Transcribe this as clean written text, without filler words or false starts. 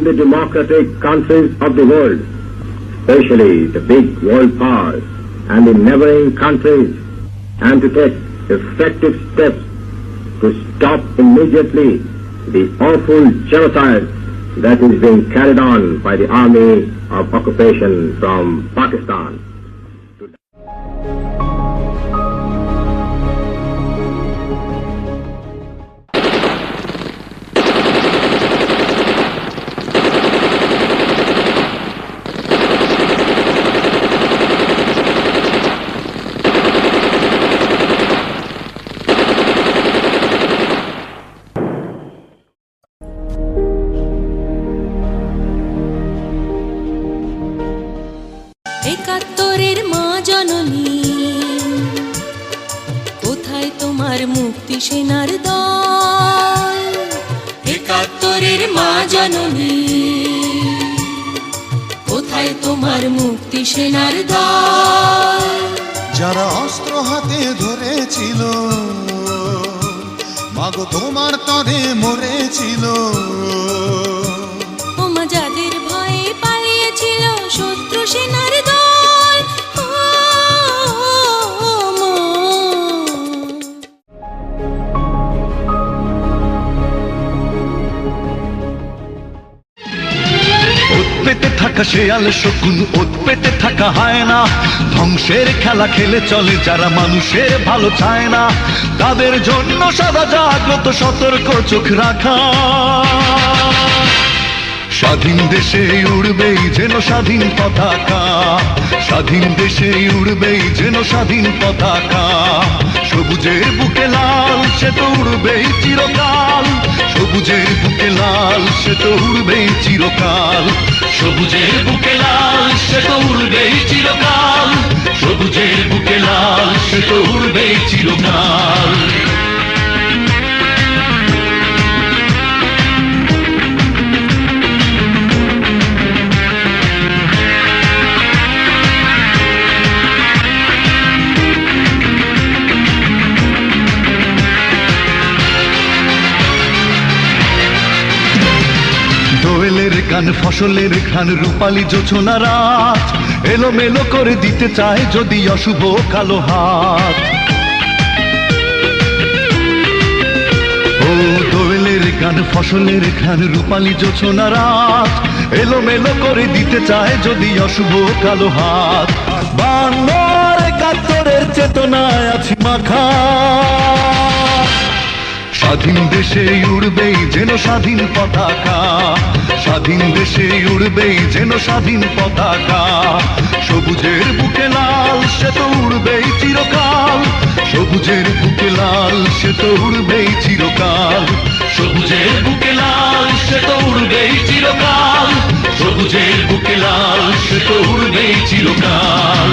the democratic countries of the world, especially the big world powers and the neighboring countries, and to take effective steps to stop immediately the awful genocide that is being carried on by the army of occupation from Pakistan. একাত্তরের মা জননী, কোথায় তোমার মুক্তি সেনার দল? একাত্তরের মা জননী, কোথায় তোমার মুক্তি সেনার দল? যারা অস্ত্র হাতে ধরেছিল, মাগো তোমার তরে মরেছিল। ওমা যাদের ভয়ে পালিয়েছিল শত্রু সেনার দল। পেতে থাকা শেয়াল শকুন, ওত পেতে থাকা হায়না, ধ্বংসের খেলা খেলে চলে যারা মানুষের ভালো চায় না, তাদের জন্য সদা জাগ্রত সতর্ক চোখ রাখা। স্বাধীন দেশে উড়বেই যেন স্বাধীন পতাকা, স্বাধীন দেশে উড়বেই যেন স্বাধীন পতাকা। সবুজের বুকে লাল সে তো উড়বেই চিরকাল, সবুজের বুকে লাল সে তো উড়বেই চিরকাল, সবুজের বুকে লাল সে তো উড়বেই চিরকাল, সবুজের বুকে লাল সে তো উড়বেই চিরকাল। দোয়েলের গান, ফসলের ঘ্রাণ, রূপালী জোছনা রাত, এলোমেলো করে দিতে চায় যদি অশুভ কালো হাত। ও দোয়েলের গান, ফসলের ঘ্রাণ, রূপালী জোছনা রাত, এলোমেলো করে দিতে চায় যদি অশুভ কালো হাত। 52 আর 71-এর চেতনায় আছি মাখা, স্বাধীন দেশে উড়বেই যেন স্বাধীন পতাকা, স্বাধীন দেশে উড়বেই যেন স্বাধীন পতাকা। সবুজের বুকে লাল সে তো উড়বেই চিরকাল, সবুজের বুকে লাল সে তো উড়বেই চিরকাল, সবুজের বুকে লাল সে তো উড়বেই চিরকাল, সবুজের বুকে লাল সে তো উড়বেই চিরকাল।